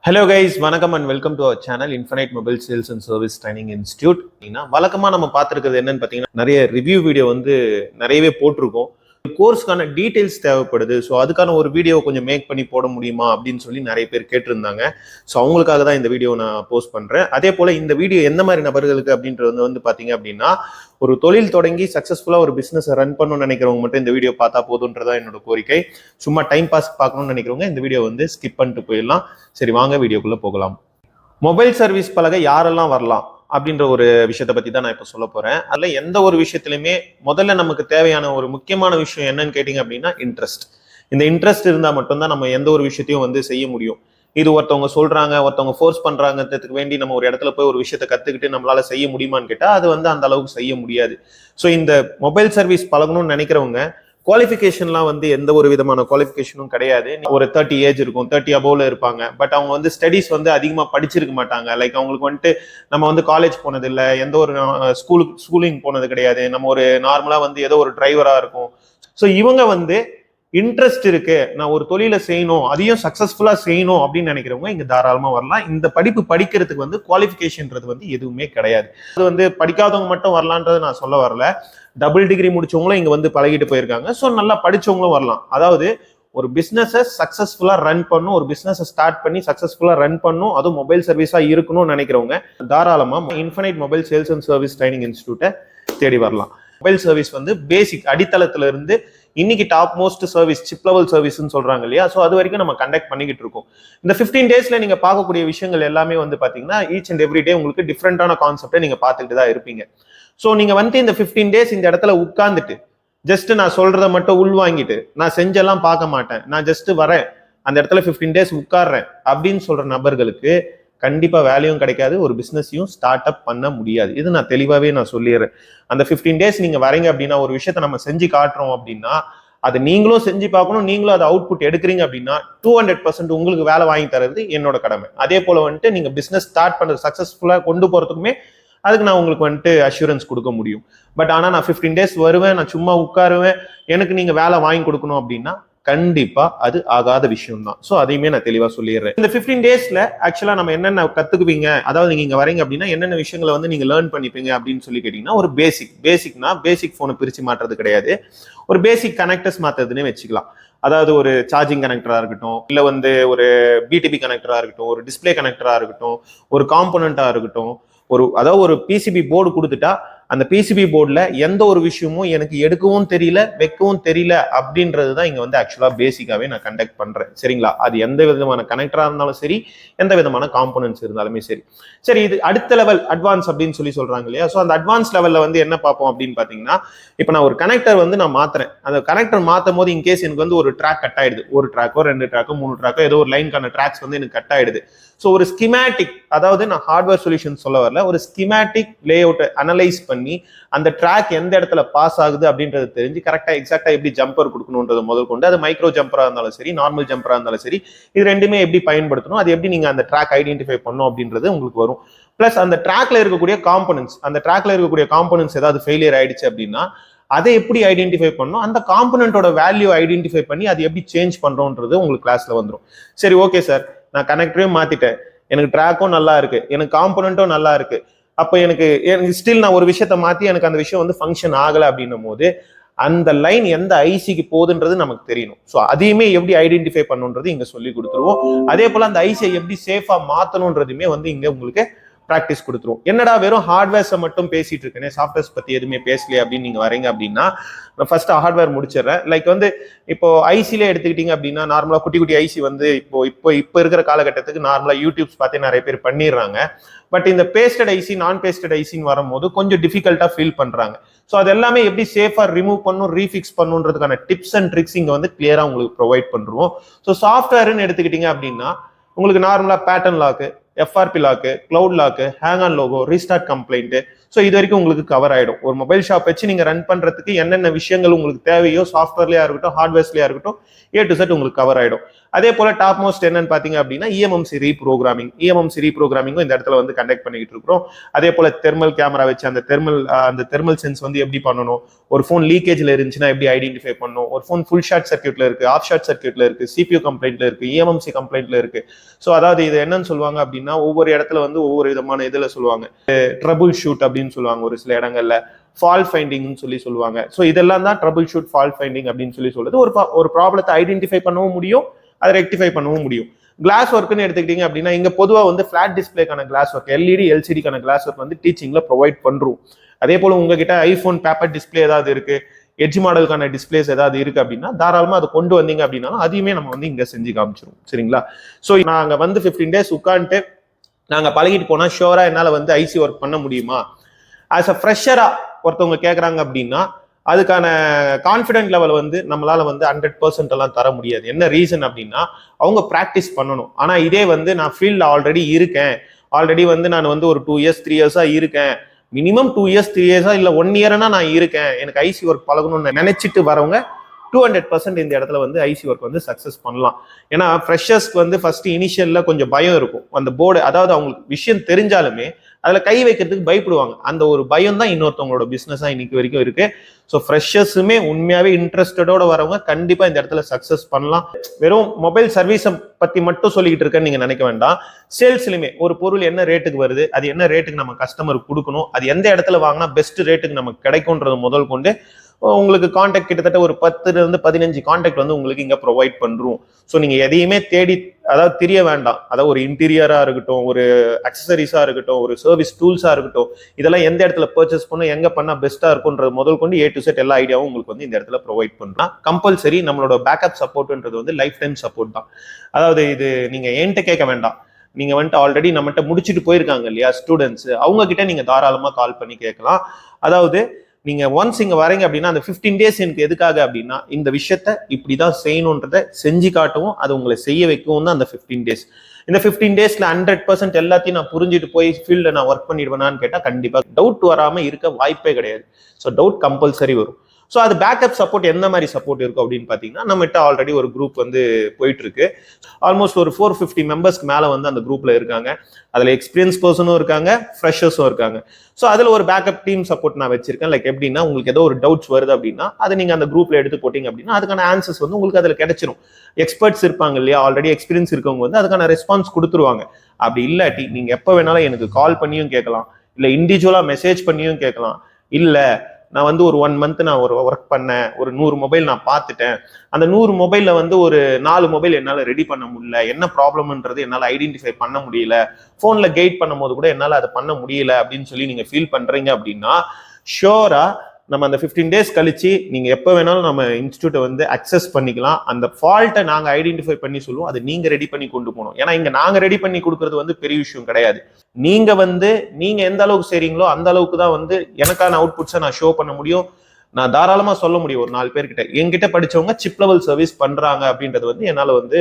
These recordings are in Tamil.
ஹலோ கைஸ், வணக்கம் and welcome to our channel infinite mobile sales and service training institute. வழக்கமாக நம்ம பார்த்துருக்கிறது என்னன்னு பார்த்தீங்கன்னா, நிறைய ரிவ்யூ வீடியோ நிறையவே போட்டிருக்கோம். கோர்ஸ்க்கான டீடைல்ஸ் தேவைப்படுது. ஸோ அதுக்கான ஒரு வீடியோ கொஞ்சம் மேக் பண்ணி போட முடியுமா அப்படின்னு சொல்லி நிறைய பேர் கேட்டிருந்தாங்க. ஸோ அவங்களுக்காக தான் இந்த வீடியோ நான் போஸ்ட் பண்ணுறேன். அதே போல் இந்த வீடியோ எந்த மாதிரி நபர்களுக்கு அப்படின்றது பார்த்தீங்க அப்படின்னா, ஒரு தொழில் தொடங்கி சக்ஸஸ்ஃபுல்லாக ஒரு பிஸ்னஸை ரன் பண்ணணும்னு நினைக்கிறவங்க மட்டும் இந்த வீடியோ பார்த்தா போதுன்றதா என்னோட கோரிக்கை. சும்மா டைம் பாஸ் பார்க்கணும்னு நினைக்கிறவங்க இந்த வீடியோ ஸ்கிப் பண்ணிட்டு போயிடலாம். சரி, வாங்க வீடியோக்குள்ளே போகலாம். மொபைல் சர்வீஸ் பழக யாரெல்லாம் வரலாம் அப்படின்ற ஒரு விஷயத்தை பத்தி தான் நான் இப்ப சொல்ல போறேன். அதுல எந்த ஒரு விஷயத்திலுமே முதல்ல நமக்கு தேவையான ஒரு முக்கியமான விஷயம் என்னன்னு கேட்டீங்க அப்படின்னா இன்ட்ரெஸ்ட். இந்த இன்ட்ரெஸ்ட் இருந்தா மட்டும்தான் நம்ம எந்த ஒரு விஷயத்தையும் செய்ய முடியும். இது ஒருத்தவங்க சொல்றாங்க, ஒருத்தவங்க ஃபோர்ஸ் பண்றாங்கிறதுக்கு வேண்டி நம்ம ஒரு இடத்துல போய் ஒரு விஷயத்தை கத்துக்கிட்டு நம்மளால செய்ய முடியுமான்னு கேட்டா அது அந்த அளவுக்கு செய்ய முடியாது. ஸோ இந்த மொபைல் சர்வீஸ் பழகணும்னு நினைக்கிறவங்க குவாலிஃபிகேஷன்லாம் எந்த ஒரு விதமான குவாலிஃபிகேஷனும் கிடையாது. ஒரு 30 ஏஜ் இருக்கும், 30 அபோவ்ல இருப்பாங்க. பட் அவங்க ஸ்டடீஸ் அதிகமா படிச்சிருக்க மாட்டாங்க. லைக் அவங்களுக்கு நம்ம காலேஜ் போனது இல்லை, எந்த ஒரு ஸ்கூலிங் போனது கிடையாது. நம்ம ஒரு நார்மலா ஏதோ ஒரு டிரைவரா இருக்கும். ஸோ இவங்க இன்ட்ரெஸ்ட் இருக்கு, நான் ஒரு தொழிலை செய்யணும், அதையும் சக்சஸ்ஃபுல்லா செய்யணும் அப்படின்னு நினைக்கிறவங்க இங்க தாராளமா வரலாம். இந்த படிப்பு படிக்கிறதுக்கு குவாலிஃபிகேஷன்றது எதுவுமே கிடையாது. அது படிக்காதவங்க மட்டும் வரலான்றது நான் சொல்ல வரல. டபுள் டிகிரி முடிச்சவங்களும் இங்க பழகிட்டு போயிருக்காங்க. ஸோ நல்லா படிச்சவங்களும் வரலாம். அதாவது ஒரு பிசினஸை சக்சஸ்ஃபுல்லா ரன் பண்ணும், ஒரு பிசினஸை ஸ்டார்ட் பண்ணி சக்சஸ்ஃபுல்லா ரன் பண்ணும், அதுவும் மொபைல் சர்வீஸா இருக்கணும்னு நினைக்கிறவங்க தாராளமா infinite mobile sales and service training இன்ஸ்டியூட்டை தேடி வரலாம். மொபைல் சர்வீஸ் பேசிக் அடித்தளத்துல இருந்து இன்னைக்கு top most service, chip level சர்வீஸ்ன்னு சொல்றாங்க இல்லையா, ஸோ அது வரைக்கும் நம்ம கண்டக்ட் பண்ணிக்கிட்டு இருக்கோம். இந்த 15 டேஸ்ல நீங்க பார்க்கக்கூடிய விஷயங்கள் எல்லாமே பாத்தீங்கன்னா ஈச் அண்ட் எவ்ரி டே உங்களுக்கு டிஃப்ரெண்டான கான்செப்டை நீங்க பார்த்துக்கிட்டு தான் இருப்பீங்க. ஸோ நீங்க இந்த 15 டேஸ் இந்த இடத்துல உட்கார்ந்துட்டு ஜஸ்ட் நான் சொல்றதை மட்டும் உள்வாங்கிட்டு நான் செஞ்செல்லாம் பார்க்க மாட்டேன், நான் ஜஸ்ட் வரேன் அந்த இடத்துல 15 டேஸ் உட்கார்றேன் அப்படின்னு சொல்ற நபர்களுக்கு கண்டிப்பா வேலையும் கிடைக்காது, ஒரு பிசினஸையும் ஸ்டார்ட் அப் பண்ண முடியாது. இது நான் தெளிவாவே நான் சொல்லிடுறேன். அந்த 15 டேஸ் நீங்க வரீங்க அப்படின்னா, ஒரு விஷயத்த நம்ம செஞ்சு காட்டுறோம் அப்படின்னா அது நீங்களும் செஞ்சு பார்க்கணும், நீங்களும் அதை அவுட்புட் எடுக்கிறீங்க அப்படின்னா 200% உங்களுக்கு வேலை வாங்கி தரது என்னோட கடமை. அதே போல நீங்க பிசினஸ் ஸ்டார்ட் பண்றது சக்சஸ்ஃபுல்லா கொண்டு போறதுக்குமே அதுக்கு நான் உங்களுக்கு அஷூரன்ஸ் கொடுக்க முடியும். பட் ஆனா நான் 15 டேஸ் வருவேன், நான் சும்மா உட்காருவேன், எனக்கு நீங்க வேலை வாங்கி கொடுக்கணும் அப்படின்னா கண்டிப்பா அது ஆகாத விஷயம் தான். சோ அதையுமே நான் தெளிவா சொல்லிடுறேன். இந்த 15 டேஸ்ல ஆக்சுவலா நம்ம என்னென்ன கத்துக்குவீங்க, அதாவது நீங்க இங்க வரீங்க அப்படின்னா என்னென்ன விஷயங்களை நீங்க லேர்ன் பண்ணிப்பீங்க அப்படின்னு சொல்லி கேட்டீங்கன்னா, ஒரு பேசிக்னா பேசிக் போனை பிரிச்சு மாற்றுறது கிடையாது, ஒரு பேசிக் கனெக்டர்ஸ் மாத்துறதுன்னே வச்சுக்கலாம். அதாவது ஒரு சார்ஜிங் கனெக்டரா இருக்கட்டும், இல்ல ஒரு பிடிபி கனெக்டரா இருக்கட்டும், ஒரு டிஸ்பிளே கனெக்டரா இருக்கட்டும், ஒரு காம்போனண்டா இருக்கட்டும், அதாவது ஒரு பிசிபி போர்டு கொடுத்துட்டா அந்த பிசிபி போர்டுல எந்த ஒரு விஷயமும் எனக்கு எடுக்கவும் தெரியல, வைக்கவும் தெரியல அப்படின்றது தான் இங்க ஆக்சுவலா பேசிக்காவே நான் கண்டக்ட் பண்றேன். சரிங்களா? அது எந்த விதமான கனெக்டரா இருந்தாலும் சரி, எந்த விதமான காம்போனன்ட்ஸ் இருந்தாலுமே சரி. சரி, இது அடுத்த லெவல் அட்வான்ஸ் அப்படின்னு சொல்றாங்க இல்லையா? ஸோ அந்த அட்வான்ஸ் லெவல்ல என்ன பார்ப்போம் அப்படின்னு பாத்தீங்கன்னா, இப்போ நான் ஒரு கனெக்டர் நான் மாத்துறேன். அந்த கனெக்டர் மாத்தும் போது இன்கேஸ் எனக்கு ஒரு ட்ராக் கட் ஆயிடுது, ஒரு ட்ராக்கோ 2 ட்ராக்கோ 3 ட்ராக்கோ ஏதோ ஒரு லைனுக்கான ட்ராக்ஸ் எனக்கு கட் ஆயிடுது. ஸோ ஒரு ஸ்கிமேட்டிக், அதாவது நான் ஹார்ட்வேர் சொல்யூஷன் சொல்ல வரல, ஒரு ஸ்கிமேட்டிக் லே அவுட்டை அனலைஸ் பண்ணி அந்த ட்ராக் எந்த இடத்துல பாஸ் ஆகுது அப்படின்றது தெரிஞ்சு கரெக்டா எக்ஸாக்டா எப்படி ஜம்பர் கொடுக்கணும்ன்றது முதல் கொண்டு, அது மைக்ரோ ஜம்பரா இருந்தாலும் சரி, நார்மல் ஜம்பரா இருந்தாலும் சரி, இது ரெண்டுமே எப்படி பயன்படுத்தணும், அது எப்படி நீங்க அந்த ட்ராக் ஐடென்டிஃபை பண்ணும் அப்படின்றது உங்களுக்கு வரும். பிளஸ் அந்த ட்ராக்ல இருக்கக்கூடிய காம்போனன்ட்ஸ் ஏதாவது ஃபெயிலியர் ஆயிடுச்சு அப்படின்னா அதை எப்படி ஐடென்டிஃபை பண்ணணும், அந்த காம்போனன்ட்டோட வேல்யூ ஐடென்டிஃபை பண்ணி அது எப்படி சேஞ்ச் பண்றோம்ன்றது உங்களுக்கு கிளாஸ்ல வந்துடும். சரி, ஓகே சார், நான் கனெக்டரையும் மாத்திட்டேன், எனக்கு ட்ராக்கும் நல்லா இருக்கு, எனக்கு காம்போனன்ட்டும் நல்லா இருக்கு, அப்ப எனக்கு ஸ்டில் நான் ஒரு விஷயத்த மாத்தி எனக்கு அந்த விஷயம் ஃபங்க்ஷன் ஆகல அப்படின்னும் போது அந்த லைன் எந்த ஐசிக்கு போகுதுன்றது நமக்கு தெரியணும். ஸோ அதையுமே எப்படி ஐடென்டிஃபை பண்ணுன்றது இங்க சொல்லி கொடுத்துருவோம். அதே போல அந்த ஐசியை எப்படி சேஃபா மாத்தணும்ன்றதுமே இங்க உங்களுக்கு பிராக்டிஸ் கொடுத்துருவோம். என்னடா வெறும் ஹார்ட்வேர்ஸை மட்டும் பேசிட்டு இருக்கேன், சாஃப்ட்வேர்ஸ் பத்தி எதுவுமே பேசலையே அப்படின்னு நீங்க வரீங்க அப்படின்னா, நான் ஃபர்ஸ்ட் ஹார்ட்வேர் முடிச்சிடறேன். லைக் இப்போ ஐசில எடுத்துக்கிட்டீங்க அப்படின்னா, நார்மலா குட்டி குட்டி ஐசி இப்போ இருக்கிற காலகட்டத்துக்கு நார்மலா யூடியூப்ஸ் பார்த்து நிறைய பேர் பண்ணிடுறாங்க. பட் இந்த பேஸ்டட் ஐசி, நான் பேஸ்டட் ஐசின்னு வரும்போது கொஞ்சம் டிஃபிகல்ட்டா ஃபீல் பண்றாங்க. ஸோ அது எல்லாமே எப்படி சேஃபா ரிமூவ் பண்ணும், ரீஃபிக்ஸ் பண்ணுன்றதுக்கான டிப்ஸ் அண்ட் ட்ரிக்ஸ் இங்க கிளியரா உங்களுக்கு ப்ரொவைட் பண்றோம். ஸோ சாஃப்ட்வேர்னு எடுத்துக்கிட்டீங்க அப்படின்னா உங்களுக்கு நார்மலா pattern lock, FRP lock, cloud lock, hang on logo, restart complaint, so இது வரைக்கும் உங்களுக்கு கவர் ஆயிடும். ஒரு மொபைல் ஷாப் வச்சு நீங்க ரன் பண்றதுக்கு என்னென்ன விஷயங்கள் உங்களுக்கு தேவையோ, சாஃப்ட்வேர்லயா இருக்கட்டும், ஹார்ட்வேர்ஸ்லயா இருக்கட்டும், A to Z உங்களுக்கு கவர் ஆயிடும். அதே போல டாப் மோஸ்ட் என்னன்னு பாத்தீங்க அப்படின்னா EMMC ரீப்ரோகிராமிங்கும் இந்த இடத்துல வந்து கண்டக்ட் பண்ணிட்டு இருக்கிறோம். அதே போல தெர்மல் கேமரா வச்சு அந்த தெர்மல் சென்ஸ் வந்து எப்படி பண்ணணும், ஒரு ஃபோன் லீக்கேஜ்ல இருந்துச்சுன்னா எப்படி ஐடென்டிஃபை பண்ணணும், ஒரு ஃபோன் ஃபுல் ஷார்ட் சர்க்யூட்ல இருக்கு, ஆஃப் ஷார்ட் சர்க்யூட்ல இருக்கு, CPU கம்ப்ளைண்ட்ல இருக்கு, EMMC கம்ப்ளைண்ட்ல இருக்கு. ஸோ அதாவது இது என்னன்னு சொல்லுவாங்க அப்படின்னா, ஒவ்வொரு இடத்துல வந்து ஒவ்வொரு விதமான இதுல சொல்லுவாங்க. ட்ரபுள் ஷூட் அப்படின்னு சொல்லுவாங்க ஒரு சில இடங்கள்ல, ஃபால்ட் ஃபைண்டிங்னு சொல்லுவாங்க. ஸோ இதெல்லாம் தான் ட்ரபுள் ஷூட், ஃபால்ட் ஃபைண்டிங் அப்படின்னு சொல்றது. ஒரு ப்ராப்ளத்தை ஐடென்டிஃபை பண்ணவும் முடியும், அதை ரெக்டிஃபை பண்ணவும் முடியும். கிளாஸ் ஒர்க்னு எடுத்துக்கிட்டீங்க அப்படின்னா, இங்க பொதுவா வந்து flat டிஸ்பிளேக்கான class work, LED LCDக்கான class work வந்து டீச்சிங்ல ப்ரொவைட் பண்றோம். அதே போல உங்ககிட்ட ஐபோன் பேப்பர் டிஸ்பிளே ஏதாவது இருக்கு, எட்ஜ் மாடலுக்கான டிஸ்பிளேஸ் ஏதாவது இருக்கு அப்படின்னா தாராளமா அதை கொண்டு வந்தீங்க அப்படின்னா அதையுமே நம்ம வந்து இங்க செஞ்சு காமிச்சிரும். சரிங்களா? ஸோ நாங்க வந்து 15 days உட்காந்துட்டு நாங்க பழகிட்டு போனா ஷோரா என்னால வந்து ஐசி ஒர்க் பண்ண முடியுமா? ஆஸ் அ ஃப்ரெஷரா ஒருத்தவங்க கேட்கறாங்க அப்படின்னா அதுக்கான கான்ஃபிடென்ட் லெவல் வந்து நம்மளால வந்து 100% எல்லாம் தர முடியாது. என்ன ரீசன் அப்படின்னா, அவங்க ப்ராக்டிஸ் பண்ணணும். ஆனா இதே வந்து நான் ஃபீல்ட்ல ஆல்ரெடி வந்து நான் வந்து ஒரு 2 years 3 years இருக்கேன், மினிமம் 2 years 3 years இல்ல 1 year நான் இருக்கேன், எனக்கு ஐசி ஒர்க் பழகணும்னு நினைச்சிட்டு வரவங்க 200% இந்த இடத்துல வந்து ஐசி ஒர்க் வந்து சக்சஸ் பண்ணலாம். ஏன்னா ஃப்ரெஷர்ஸ்க்கு வந்து ஃபர்ஸ்ட் இனிஷியல்ல கொஞ்சம் பயம் இருக்கும். அந்த போர்டு, அதாவது அவங்களுக்கு விஷயம் தெரிஞ்சாலுமே அதுல கை வைக்கிறதுக்கு பயப்படுவாங்க. அந்த ஒரு பயம் தான் இன்னொருத்தவங்களோட பிசினஸா இன்னைக்கு வரைக்கும் இருக்கு. ஸோ ஃப்ரெஷர்ஸுமே உண்மையாவே இன்ட்ரெஸ்டடோட வரவங்க கண்டிப்பா இந்த இடத்துல சக்சஸ் பண்ணலாம். வெறும் மொபைல் சர்வீஸை பத்தி மட்டும் சொல்லிக்கிட்டு இருக்கேன்னு நீங்க நினைக்க வேண்டாம். சேல்ஸ்லயுமே ஒரு பொருள் என்ன ரேட்டுக்கு வருது, அது என்ன ரேட்டுக்கு நம்ம கஸ்டமருக்கு கொடுக்கணும், அது எந்த இடத்துல வாங்கினா பெஸ்ட் ரேட்டுக்கு நமக்கு கிடைக்கும்ன்றது முதல் கொண்டு உங்களுக்கு கான்டாக்ட் கிட்டத்தட்ட ஒரு 10-15 கான்டாக்ட் வந்து உங்களுக்கு இங்க ப்ரொவைட் பண்றோம். ஸோ நீங்க எதையுமே தேடி அதாவது தெரிய வேண்டாம். அதாவது ஒரு இன்டீரியரா இருக்கட்டும், ஒரு அக்சசரிஸா இருக்கட்டும், ஒரு சர்வீஸ் டூல்ஸா இருக்கட்டும், இதெல்லாம் எந்த இடத்துல பர்ச்சேஸ் பண்ணணும், எங்க பண்ணா பெஸ்டா இருக்கும்ன்றது முதல் கொண்டு A to Z எல்லா ஐடியாவும் உங்களுக்கு வந்து இந்த இடத்துல ப்ரொவைட் பண்றோம். கம்பல்சரி நம்மளோட பேக்கப் சப்போர்ட்ன்றது வந்து லைஃப் டைம் சப்போர்ட் தான். அதாவது இது நீங்க என்கிட்ட கேட்க வேண்டாம். நீங்க வந்துட்டு ஆல்ரெடி நம்மகிட்ட முடிச்சுட்டு போயிருக்காங்க இல்லையா ஸ்டூடெண்ட்ஸ், அவங்க கிட்ட நீங்க தாராளமா கால் பண்ணி கேட்கலாம். அதாவது நீங்க ஒன்ஸ் இங்க வரீங்க அப்படின்னா அந்த 15 days எனக்கு எதுக்காக அப்படின்னா, இந்த விஷயத்த இப்படிதான் செய்யணும்ன்றத செஞ்சு காட்டவும் அது உங்களை செய்ய வைக்கவும் தான் அந்த 15 days. இந்த 15 daysல 100% எல்லாத்தையும் நான் புரிஞ்சுட்டு போய் ஃபீல்ட நான் ஒர்க் பண்ணிடுவேனான்னு கேட்டா கண்டிப்பா டவுட் வராம இருக்க வாய்ப்பே கிடையாது. ஸோ டவுட் கம்பல்சரி வரும். ஸோ அது பேக்கப் சப்போர்ட் எந்த மாதிரி சப்போர்ட் இருக்கும் அப்படின்னு பார்த்தீங்கன்னா, நம்மகிட்ட ஆல்ரெடி ஒரு குரூப் வந்து போயிட்டு இருக்கு. ஆல்மோஸ்ட் ஒரு 450 மெம்பர்ஸ்க்கு மேலே வந்து அந்த குரூப்ல இருக்காங்க. அதில் எக்ஸ்பீரியன்ஸ் பர்சனும் இருக்காங்க, ஃப்ரெஷர்ஸும் இருக்காங்க. ஸோ அதில் ஒரு பேக்கப் டீம் சப்போர்ட் நான் வச்சிருக்கேன். லைக் எப்படின்னா, உங்களுக்கு ஏதோ ஒரு டவுட்ஸ் வருது அப்படின்னா அதை நீங்க அந்த குரூப்ல எடுத்து போட்டீங்க அப்படின்னா அதுக்கான ஆன்சர்ஸ் வந்து உங்களுக்கு அதில் கிடைச்சிரும். எக்ஸ்பர்ட்ஸ் இருப்பாங்க இல்லையா, ஆல்ரெடி எக்ஸ்பீரியன்ஸ் இருக்கவங்க வந்து அதுக்கான ரெஸ்பான்ஸ் கொடுத்துருவாங்க. அப்படி இல்லாட்டி நீங்க எப்போ வேணாலும் எனக்கு கால் பண்ணியும் கேட்கலாம், இல்லை இண்டிவிஜுவலா மெசேஜ் பண்ணியும் கேட்கலாம். இல்லை நான் வந்து ஒரு 1 month நான் ஒரு ஒர்க் பண்ணேன், ஒரு 100 மொபைல் நான் பார்த்துட்டேன், அந்த 100 மொபைல்ல வந்து ஒரு 4 மொபைல் என்னால் ரெடி பண்ண முடியல, என்ன ப்ராப்ளம்ன்றது என்னால் ஐடென்டிஃபை பண்ண முடியல, ஃபோனில் கைட் பண்ணும் போது கூட என்னால் அதை பண்ண முடியல அப்படின்னு சொல்லி நீங்க ஃபீல் பண்றீங்க அப்படின்னா ஷோரா நம்ம அந்த 15 days கழிச்சு நீங்க எப்போ வேணாலும் நம்ம இன்ஸ்டியூட்டை வந்து அக்சஸ் பண்ணிக்கலாம். அந்த ஃபால்ட்டை நாங்க ஐடென்டிஃபை பண்ணி சொல்லுவோம், அதை நீங்க ரெடி பண்ணி கொண்டு போகணும். ஏன்னா இங்க நாங்க ரெடி பண்ணி கொடுக்கறது வந்து பெரிய விஷயம் கிடையாது. நீங்க எந்த அளவுக்கு செய்றீங்களோ அந்த அளவுக்கு தான் வந்து எனக்கான அவுட்புட்ஸை நான் ஷோ பண்ண முடியும். நான் தாராளமா சொல்ல முடியும் ஒரு 4 பேர்கிட்ட என்கிட்ட படிச்சவங்க சிப் லெவல் சர்வீஸ் பண்றாங்க அப்படின்றது வந்து என்னால வந்து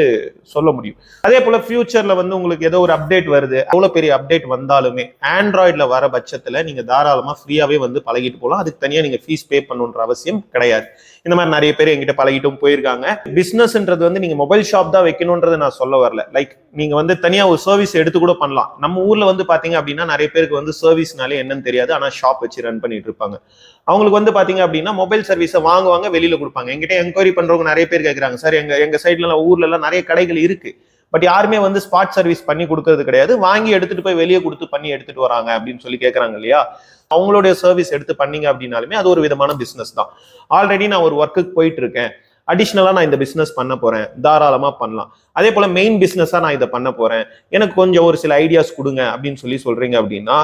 சொல்ல முடியும். அதே போல ஃபியூச்சர்ல வந்து உங்களுக்கு ஏதோ ஒரு அப்டேட் வருது, அவ்வளவு பெரிய அப்டேட் வந்தாலுமே ஆண்ட்ராய்ட்ல வர பட்சத்துல நீங்க தாராளமா ஃப்ரீயாவே வந்து பழகிட்டு போகலாம். அதுக்கு தனியா நீங்க ஃபீஸ் பே பண்ணணுன்ற அவசியம் கிடையாது. இந்த மாதிரி நிறைய பேர் என்கிட்ட பழகிட்டும் போயிருக்காங்க. பிசினஸ்ன்றது வந்து நீங்க மொபைல் ஷாப் தான் வைக்கணும்ன்றதை நான் சொல்ல வரல. லைக் நீங்க வந்து தனியா ஒரு சர்வீஸ் எடுத்து கூட பண்ணலாம். நம்ம ஊர்ல வந்து பாத்தீங்க அப்படின்னா நிறைய பேருக்கு வந்து சர்வீஸ்னாலே என்னன்னு தெரியாது, ஆனா ஷாப் வச்சு ரன் பண்ணிட்டு இருப்பாங்க. அவங்களுக்கு வந்து பாத்தீங்க அப்படின்னா மொபைல் சர்வீஸை வாங்குவாங்க, வெளியில கொடுப்பாங்க. என்கிட்ட என்கொயரி பண்றவங்க நிறைய பேர் கேட்கறாங்க, சார் எங்க சைட்ல ஊர்ல எல்லாம் நிறைய கடைகள் இருக்கு, பட் யாருமே வந்து ஸ்பாட் சர்வீஸ் பண்ணி கொடுக்கறது கிடையாது, வாங்கி எடுத்துட்டு போய் வெளியே கொடுத்து பண்ணி எடுத்துட்டு வராங்க அப்படின்னு சொல்லி கேட்கறாங்க இல்லையா. அவங்களுடைய சர்வீஸ் எடுத்து பண்ணீங்க அப்படின்னாலுமே அது ஒரு விதமான பிசினஸ் தான். ஆல்ரெடி நான் ஒரு ஒர்க்குக்கு போயிட்டு இருக்கேன், அடிஷ்னலா நான் இந்த பிசினஸ் பண்ண போறேன், தாராளமா பண்ணலாம். அதே போல மெயின் பிசினஸா நான் இதை பண்ண போறேன், எனக்கு கொஞ்சம் ஒரு சில ஐடியாஸ் கொடுங்க அப்படின்னு சொல்லி சொல்றீங்க அப்படின்னா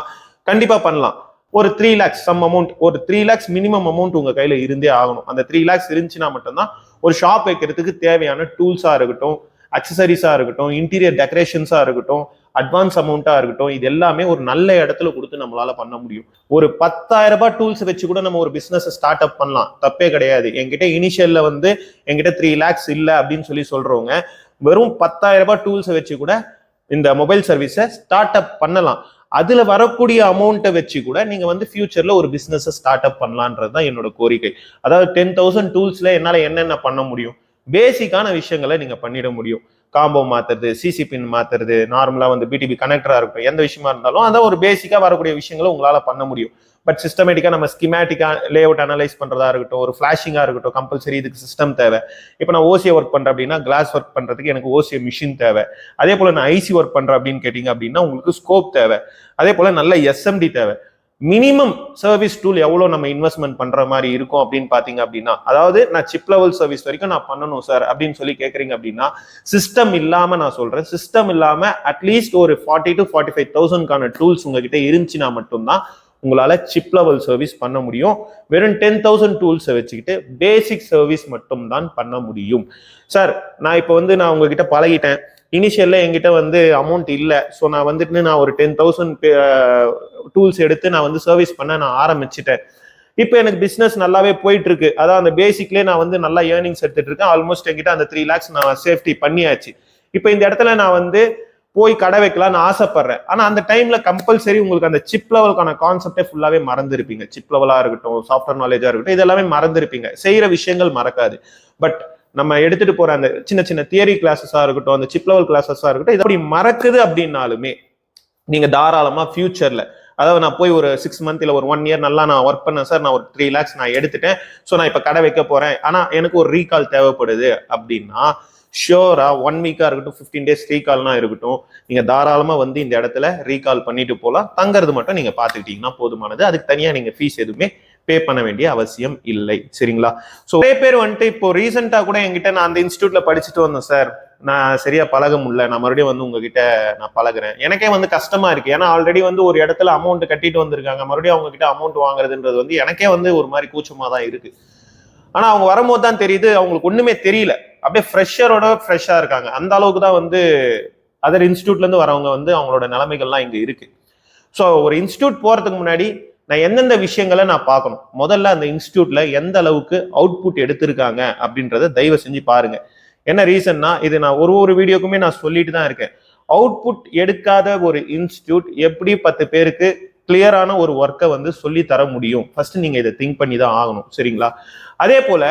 கண்டிப்பா பண்ணலாம். ஒரு 3 lakhs சம் அமௌண்ட், ஒரு 3 lakhs மினிமம் அமௌண்ட் உங்க கையில இருந்தே ஆகணும். அந்த 3 lakhs இருந்துச்சுன்னா மட்டும்தான் ஒரு ஷாப் வைக்கிறதுக்கு தேவையான டூல்ஸா இருக்கட்டும், அக்சசரிஸா இருக்கட்டும், இன்டீரியர் டெக்கரேஷன்ஸா இருக்கட்டும், அட்வான்ஸ் அமௌண்ட்டா இருக்கட்டும், இது எல்லாமே ஒரு நல்ல இடத்துல கொடுத்து நம்மளால பண்ண முடியும். ஒரு 10,000 ரூபாய் டூல்ஸ் வச்சு கூட நம்ம ஒரு பிசினஸ் ஸ்டார்ட் அப் பண்ணலாம், தப்பே கிடையாது. என்கிட்ட இனிஷியல்ல வந்து என்கிட்ட 3 lakhs இல்ல அப்படின்னு சொல்லி சொல்றவங்க வெறும் 10,000 ரூபாய் டூல்ஸ் வச்சு கூட இந்த மொபைல் சர்வீஸை ஸ்டார்ட் அப் பண்ணலாம். அதுல வரக்கூடிய அமௌண்ட்டை வச்சு கூட நீங்க வந்து ஃபியூச்சர்ல ஒரு பிசினஸ் ஸ்டார்ட் அப் பண்ணலான்றதுதான் என்னோட கோரிக்கை. அதாவது 10,000 டூல்ஸ்ல என்னால என்னென்ன பண்ண முடியும், பேசிக்கான விஷயங்களை நீங்க பண்ணிட முடியும். காம்போ மாத்துறது, சிசி பின் மாத்துறது, நார்மலா வந்து பிடிபி கனெக்டரா இருக்கட்டும், எந்த விஷயமா இருந்தாலும் அதான் ஒரு பேசிக்கா வரக்கூடிய விஷயங்களை உங்களால பண்ண முடியும். பட் சிஸ்டமேட்டிக்கா நம்ம ஸ்கிமேட்டிக்கா லே அவுட் அனலைஸ் பண்றதா இருக்கட்டும், ஒரு ஃபிளாஷிங்கா இருக்கட்டும், கம்பல்சரி இதுக்கு சிஸ்டம் தேவை. இப்போ நான் ஓசியை ஒர்க் பண்றேன் அப்படின்னா கிளாஸ் ஒர்க் பண்றதுக்கு எனக்கு ஓசிய மிஷின் தேவை. அதே போல நான் ஐசி ஒர்க் பண்றேன் அப்படின்னு கேட்டீங்க அப்படின்னா உங்களுக்கு ஸ்கோப் தேவை. அதே போல நல்ல எஸ்எம்டி தேவை. மினிமம் சர்வீஸ் டூல் எவ்வளவு நம்ம இன்வெஸ்ட்மெண்ட் பண்ற மாதிரி இருக்கும் அப்படின்னு பாத்தீங்க அப்படின்னா, அதாவது நான் சிப் லெவல் சர்வீஸ் வரைக்கும் நான் பண்ணணும் சார் அப்படின்னு சொல்லி கேக்குறீங்க அப்படின்னா, சிஸ்டம் இல்லாம நான் சொல்றேன், சிஸ்டம் இல்லாம அட்லீஸ்ட் ஒரு 40,000 to 45,000 டூல்ஸ் உங்ககிட்ட இருந்துச்சுன்னா மட்டும்தான் உங்களால சிப் லெவல் சர்வீஸ் பண்ண முடியும். வெறும் 10,000 டூல்ஸை வச்சுக்கிட்டு பேசிக் சர்வீஸ் மட்டும் தான் பண்ண முடியும். சார் நான் இப்போ வந்து நான் உங்ககிட்ட பழகிட்டேன், இனிஷியல்ல என்கிட்ட வந்து அமௌண்ட் இல்லை, ஸோ நான் வந்துட்டு நான் ஒரு 10,000 டூல்ஸ் எடுத்து நான் வந்து சர்வீஸ் பண்ண நான் ஆரம்பிச்சிட்டேன். இப்போ எனக்கு பிசினஸ் நல்லாவே போயிட்டு இருக்கு, அதான் அந்த பேசிக்லேயே நான் வந்து நல்லா ஏர்னிங்ஸ் எடுத்துட்டு இருக்கேன். ஆல்மோஸ்ட் என்கிட்ட அந்த 3 lakhs நான் சேஃப்டி பண்ணியாச்சு. இப்போ இந்த இடத்துல நான் வந்து போய் கடை வைக்கலாம்னு ஆசைப்படுறேன். ஆனா அந்த டைம்ல கம்பல்சரி உங்களுக்கு அந்த சிப் லெவலுக்கான கான்செப்டே ஃபுல்லாவே மறந்துருப்பீங்க. சிப் லெவலா இருக்கட்டும், சாஃப்ட்வேர் நாலேஜா இருக்கட்டும், இது எல்லாமே மறந்துருப்பீங்க. செய்யற விஷயங்கள் மறக்காது. பட் நம்ம எடுத்துட்டு போற அந்த சின்ன சின்ன தியரி கிளாஸஸா இருக்கட்டும், அந்த சிப் லெவல் கிளாஸஸா இருக்கட்டும், இது அப்படி மறக்குது அப்படின்னாலுமே நீங்க தாராளமா ஃபியூச்சர்ல, அதாவது நான் போய் ஒரு 6 month இல்ல ஒரு 1 year நல்லா நான் ஒர்க் பண்ணேன் சார், நான் ஒரு 3 lakhs நான் எடுத்துட்டேன், ஸோ நான் இப்ப கடை வைக்க போறேன், ஆனா எனக்கு ஒரு ரீகால் தேவைப்படுது அப்படின்னா ஷியோரா 1 week-ஆ இருக்கட்டும், 15 days ரீகால்னா இருக்கட்டும், நீங்க தாராளமா வந்து இந்த இடத்துல ரீகால் பண்ணிட்டு போலாம். தங்கறது மட்டும் நீங்க பாத்துக்கிட்டீங்கன்னா போதுமானது. அதுக்கு தனியா நீங்க ஃபீஸ் எதுவுமே பே பண்ண வேண்டிய அவசியம் இல்லை. சரிங்களா? ஸோ நிறைய பேர் வந்துட்டு இப்போ ரீசெண்டா கூட என்கிட்ட நான் அந்த இன்ஸ்டியூட்ல படிச்சுட்டு வந்தேன் சார், நான் சரியா பழக முடியல, நான் மறுபடியும் வந்து உங்ககிட்ட நான் பழகுறேன், எனக்கே வந்து கஷ்டமா இருக்கு. ஏன்னா ஆல்ரெடி வந்து ஒரு இடத்துல அமௌண்ட் கட்டிட்டு வந்திருக்காங்க, மறுபடியும் அவங்க கிட்ட அமௌண்ட் வாங்குறதுன்றது வந்து எனக்கே வந்து ஒரு மாதிரி கூச்சமா தான் இருக்கு. ஆனா அவங்க வரும்போது தான் தெரியுது அவங்களுக்கு ஒண்ணுமே தெரியல, அப்படியே ஃப்ரெஷரோட ஃப்ரெஷ்ஷா இருக்காங்க. அந்த அளவுக்கு தான் வந்து அதர் இன்ஸ்டியூட்ல இருந்து வரவங்க வந்து அவங்களோட நிலைமைகள்லாம் இங்க இருக்கு. ஸோ ஒரு இன்ஸ்டியூட் போறதுக்கு முன்னாடி நான் எந்தெந்த விஷயங்களை நான் பார்க்கணும், முதல்ல அந்த இன்ஸ்டியூட்ல எந்த அளவுக்கு அவுட்புட் எடுத்திருக்காங்க அப்படின்றத தயவு செஞ்சு பாருங்க. என்ன ரீசன்னா, இது நான் ஒரு வீடியோக்குமே நான் சொல்லிட்டு தான் இருக்கேன். அவுட்புட் எடுக்காத ஒரு இன்ஸ்டியூட் எப்படி 10 பேருக்கு கிளியரான ஒரு ஒர்க்கை வந்து சொல்லி தர முடியும்? ஃபர்ஸ்ட் நீங்க இதை திங்க் பண்ணி தான் ஆகணும். சரிங்களா? அதே போல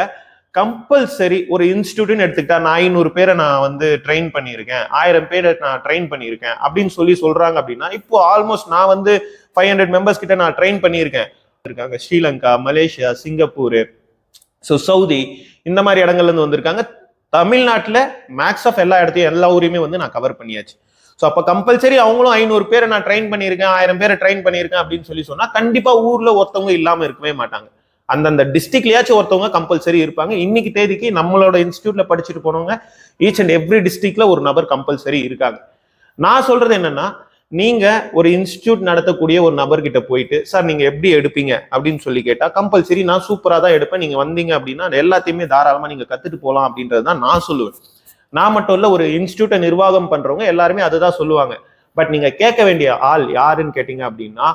கம்பல்சரி ஒரு இன்ஸ்டியூட்னு எடுத்துக்கிட்டா நான் 500 பேரை நான் வந்து ட்ரெயின் பண்ணியிருக்கேன், 1000 பேரை நான் ட்ரெயின் பண்ணியிருக்கேன் அப்படின்னு சொல்றாங்க அப்படின்னா, இப்போ ஆல்மோஸ்ட் நான் வந்து 500 மெம்பர்ஸ் கிட்ட நான் ட்ரெயின் பண்ணியிருக்கேன். இருக்காங்க Sri Lanka, Malaysia, Singapore, so Saudi, இந்த மாதிரி இடங்கள்ல இருந்து வந்திருக்காங்க. தமிழ்நாட்டில் மேக்ஸ் ஆஃப் எல்லா இடத்தையும் எல்லா ஊரையுமே வந்து நான் கவர் பண்ணியாச்சு. ஸோ அப்போ கம்பல்சரி அவங்களும் 500 பேரை நான் ட்ரெயின் பண்ணியிருக்கேன், 1000 பேரை ட்ரெயின் பண்ணியிருக்கேன் அப்படின்னு சொன்னா கண்டிப்பா ஊர்ல ஒருத்தவங்க இல்லாம இருக்கவே மாட்டாங்க. அந்தந்த டிஸ்ட்ரிக்ட்லயாச்சும் ஒருத்தவங்க கம்பல்சரி இருப்பாங்க. இன்னைக்கு தேதிக்கு நம்மளோட இன்ஸ்டியூட்ல படிச்சுட்டு போனவங்க ஈச் அண்ட் எவ்ரி டிஸ்ட்ரிக்ட்ல ஒரு நபர் கம்பல்சரி இருக்காங்க. நான் சொல்றது என்னன்னா, நீங்க ஒரு இன்ஸ்டியூட் நடத்தக்கூடிய ஒரு நபர்கிட்ட போயிட்டு சார் நீங்க எப்படி எடுப்பீங்க அப்படின்னு சொல்லி கேட்டா, கம்பல்சரி நான் சூப்பரா தான் எடுப்பேன், நீங்க வந்தீங்க அப்படின்னா எல்லாத்தையுமே தாராளமா நீங்க கத்துட்டு போலாம் அப்படின்றது தான் நான் சொல்லுவேன். நான் மட்டும் இல்ல, ஒரு இன்ஸ்டியூட்டை நிர்வாகம் பண்றவங்க எல்லாருமே அதுதான் சொல்லுவாங்க. பட் நீங்க கேட்க வேண்டிய ஆள் யாருன்னு கேட்டீங்க அப்படின்னா,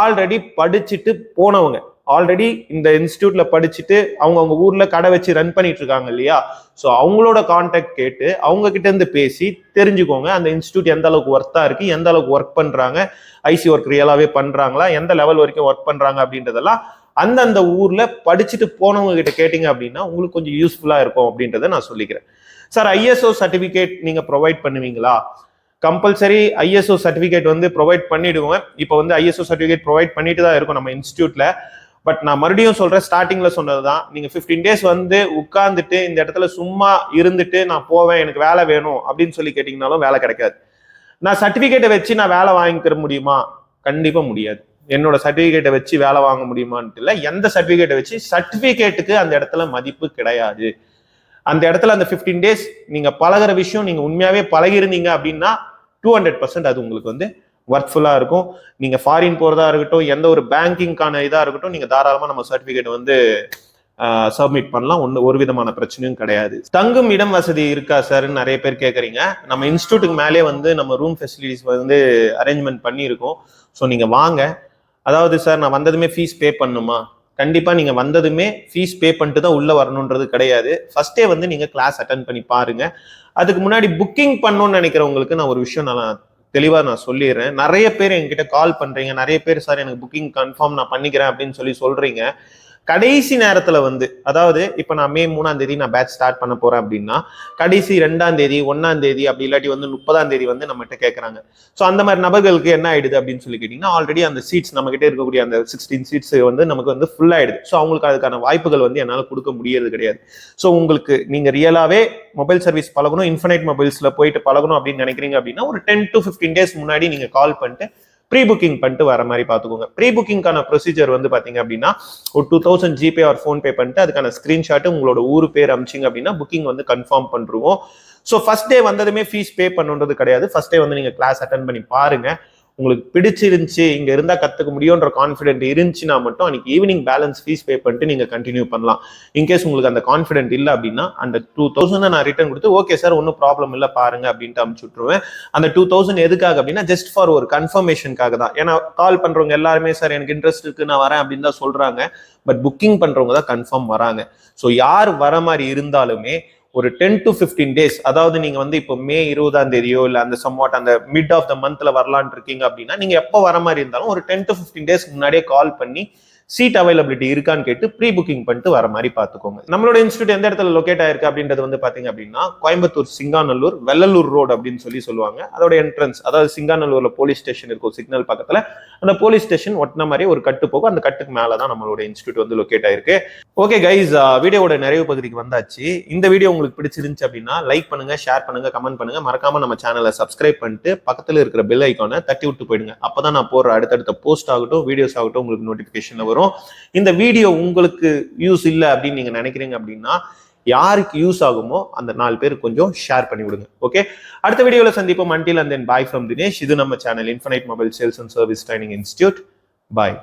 ஆல்ரெடி படிச்சுட்டு போனவங்க, ஆல்ரெடி இந்த இன்ஸ்டியூட்ல படிச்சுட்டு அவங்க ஊர்ல கடை வச்சு ரன் பண்ணிட்டு இருக்காங்க இல்லையா? ஸோ அவங்களோட கான்டாக்ட் கேட்டு அவங்க கிட்ட இருந்து பேசி தெரிஞ்சுக்கோங்க அந்த இன்ஸ்டியூட் எந்த அளவுக்கு ஒர்த்தா இருக்கு, எந்த அளவுக்கு ஒர்க் பண்றாங்க, ஐசி ஒர்க் ரியலாவே பண்றாங்களா, எந்த லெவல் வரைக்கும் ஒர்க் பண்றாங்க அப்படின்றதெல்லாம் அந்தந்த ஊர்ல படிச்சுட்டு போனவங்க கிட்ட கேட்டீங்க அப்படின்னா உங்களுக்கு கொஞ்சம் யூஸ்ஃபுல்லா இருக்கும் அப்படின்றத நான் சொல்லிக்கிறேன். சார் ஐஎஸ்ஓ சர்டிபிகேட் நீங்க ப்ரொவைட் பண்ணுவீங்களா? கம்பல்சரி ஐஎஸ்ஓ சர்டிபிகேட் வந்து ப்ரொவைட் பண்ணிடுவோம். இப்போ வந்து ஐஎஸ்ஓ சர்டிபிகேட் ப்ரொவைட் பண்ணிட்டு தான் இருக்கும் நம்ம இன்ஸ்டியூட்ல. பட் நான் மறுபடியும் சொல்றேன், ஸ்டார்டிங்ல சொன்னதுதான், நீங்க 15 days வந்து உட்கார்ந்துட்டு இந்த இடத்துல சும்மா இருந்துட்டு நான் போவேன் எனக்கு வேலை வேணும் அப்படின்னு சொல்லி கேட்டீங்கன்னாலும் வேலை கிடைக்காது. நான் சர்டிபிகேட்டை வச்சு நான் வேலை வாங்கிக்கிற முடியுமா? கண்டிப்பா முடியாது. என்னோட சர்டிபிகேட்டை வச்சு வேலை வாங்க முடியுமான்ட்டு இல்லை, எந்த சர்டிபிகேட்டை வச்சு, சர்டிபிகேட்டுக்கு அந்த இடத்துல மதிப்பு கிடையாது. அந்த இடத்துல அந்த 15 days நீங்க பழகிற விஷயம் நீங்க உண்மையாவே பழகி இருந்தீங்க அப்படின்னா 200% அது உங்களுக்கு வந்து ஒர்க்ஃபுல்லா இருக்கும். நீங்க ஃபாரின் போறதா இருக்கட்டும், எந்த ஒரு பேங்கிங்கான இதா இருக்கட்டும், நீங்க தாராளமா நம்ம சர்டிபிகேட் வந்து சப்மிட் பண்ணலாம். ஒரு விதமான பிரச்சனையும் கிடையாது. தங்கும் இடம் வசதி இருக்கா சார்ன்னு நிறைய பேர் கேட்குறீங்க. நம்ம இன்ஸ்டியூட்டுக்கு மேலே வந்து நம்ம ரூம் ஃபெசிலிட்டிஸ் வந்து அரேஞ்ச்மெண்ட் பண்ணியிருக்கோம். ஸோ நீங்க வாங்க. அதாவது சார் நான் வந்ததுமே ஃபீஸ் பே பண்ணுமா? கண்டிப்பா நீங்க வந்ததுமே ஃபீஸ் பே பண்ணிட்டு தான் உள்ள வரணுன்றது கிடையாது. ஃபர்ஸ்டே வந்து நீங்க கிளாஸ் அட்டன் பண்ணி பாருங்க. அதுக்கு முன்னாடி புக்கிங் பண்ணணும்னு நினைக்கிறவங்களுக்கு நான் ஒரு விஷயம் நான் தெளிவா நான் சொல்லிடுறேன். நிறைய பேர் என்கிட்ட கால் பண்றீங்க, நிறைய பேர் சார் எனக்கு புக்கிங் கன்ஃபார்ம் நான் பண்ணிக்கிறேன் அப்படின்னு சொல்றீங்க. கடைசி நேரத்துல வந்து, அதாவது இப்ப நான் மே 3ஆம் தேதி நான் பேட்ச் ஸ்டார்ட் பண்ண போறேன் அப்படின்னா கடைசி 2ஆம் தேதி 1ஆம் தேதி அப்படி இல்லாட்டி வந்து 30ஆம் தேதி வந்து நம்மகிட்ட கேட்கறாங்க. ஸோ அந்த மாதிரி நபர்களுக்கு என்ன ஆயிடுது அப்படின்னு கேட்டீங்கன்னா, ஆல்ரெடி அந்த சீட்ஸ் நம்ம கிட்ட இருக்கக்கூடிய அந்த 16 சீட்ஸ் வந்து நமக்கு வந்து ஃபுல் ஆயிடுது. ஸோ அவங்களுக்கு அதுக்கான வாய்ப்புகள் வந்து என்னால கொடுக்க முடியறது கிடையாது. ஸோ உங்களுக்கு நீங்க ரியலாவே மொபைல் சர்வீஸ் பழகணும், இன்ஃபினைட் மொபைல்ஸ்ல போயிட்டு பழகணும் அப்படின்னு நினைக்கிறீங்க அப்படின்னா ஒரு 10 to 15 days முன்னாடி நீங்க கால் பண்ணிட்டு ப்ரீ புக்கிங் பண்ணிட்டு வர மாதிரி பாத்துக்கோங்க. ப்ரீ புக்கிங்கான ப்ரொசீஜர் வந்து பாத்தீங்க அப்படின்னா ஒரு 2000 ஜிபே ஆர் ஃபோன் பே பண்ணிட்டு அதுக்கான ஸ்கிரீன்ஷாட் உங்களோட ஊர் பேர் அமிச்சிங்க அப்படின்னா புக்கிங் வந்து கன்ஃபார்ம் பண்றோம். ஸோ ஃபர்ஸ்ட் டே வந்ததுமே ஃபீஸ் பே பண்ணுன்றது கிடையாது. ஃபர்ஸ்ட் டே வந்து நீங்க கிளாஸ் அட்டன் பண்ணி பாருங்க. உங்களுக்கு பிடிச்சிருந்துச்சு, இங்க இருந்தா கத்துக்க முடியும்ன்ற கான்ஃபிடென்ட் இருந்துச்சுன்னா மட்டும் அன்னைக்கு ஈவினிங் பேலன்ஸ் ஃபீஸ் பே பண்ணிட்டு நீங்க கண்டினியூ பண்ணலாம். இன்கேஸ் உங்களுக்கு அந்த கான்ஃபிடென்ட் இல்லை அப்படின்னா அந்த 2000 நான் ரிட்டர்ன் கொடுத்து ஓகே சார் ஒன்றும் ப்ராப்ளம் இல்லை பாருங்க அப்படின்ட்டு அனுப்பிச்சு விட்டுருவேன். அந்த 2000 எதுக்காக அப்படின்னா ஜஸ்ட் ஃபார் ஒரு கன்ஃபர்மேஷனுக்காக தான். ஏன்னா கால் பண்றவங்க எல்லாருமே சார் எனக்கு இன்ட்ரெஸ்ட் இருக்கு நான் வரேன் அப்படின்னு தான் சொல்றாங்க. பட் புக்கிங் பண்றவங்க தான் கன்ஃபார்ம் வராங்க. ஸோ யார் வர மாதிரி இருந்தாலுமே ஒரு 10 to 15 days, அதாவது நீங்க வந்து இப்போ மே 20ஆம் தேதியோ இல்ல அந்த சம்வாட் அந்த மிட் ஆஃப் த மந்த்ல வரலான்னு இருக்கீங்க அப்படின்னா நீங்க எப்போ வர மாதிரி இருந்தாலும் ஒரு 10 to 15 days முன்னாடியே கால் பண்ணி சீட் அவைலபிலிட்டி இருக்கான்னு கேட்டு ப்ரீ புக்கிங் பண்ணிட்டு வர மாதிரி பாத்துக்கோங்க. நம்மளோட இன்ஸ்டியூட் எந்த இடத்துல லொகேட் ஆயிருக்கு அப்படின்றது வந்து பாத்தீங்க அப்படின்னா கோயம்புத்தூர் சிங்காநல்லூர் வெள்ளலூர் ரோடு அப்படின்னு சொல்லுவாங்க. அதோட என்ட்ரன்ஸ், அதாவது சிங்காநல்லூர்ல போலீஸ் ஸ்டேஷன் இருக்கும் சிக்னல் பக்கத்துல, அந்த போலீஸ் ஸ்டேஷன் ஒட்டின மாதிரி ஒரு கட்டு போகும். அந்த கட்டுக்கு மேலதான் நம்மளோட இன்ஸ்டியூட் வந்து லொகேட் ஆயிருக்கு. ஓகே கைஸ், வீடியோட நிறைவு பகுதிக்கு வந்தாச்சு. இந்த வீடியோ உங்களுக்கு பிடிச்சிருந்துச்சு அப்படின்னா லைக் பண்ணுங்க, ஷேர் பண்ணுங்க, கமெண்ட் பண்ணுங்க. மறக்காம நம்ம சேனலை சப்ஸ்கிரைப் பண்ணிட்டு பக்கத்துல இருக்கிற பெல் ஐக்கானை தட்டி விட்டு போயிடுங்க. அப்பதான் நான் போற அடுத்தடுத்த போஸ்ட் ஆகட்டும் வீடியோஸ் ஆகட்டும் உங்களுக்கு நோட்டிபிகேஷன்ல வரும். இந்த வீடியோ உங்களுக்கு யூஸ் இல்ல அப்படின்னு நீங்க நினைக்கிறீங்க அப்படின்னா யாருக்கு யூஸ் ஆகுமோ அந்த 4 பேருக்கு கொஞ்சம் ஷேர் பண்ணி விடுங்க. ஓகே, அடுத்த வீடியோல சந்திப்போம். until and then bye from Dinesh. இது நம்ம channel infinite mobile sales and service training institute. Bye.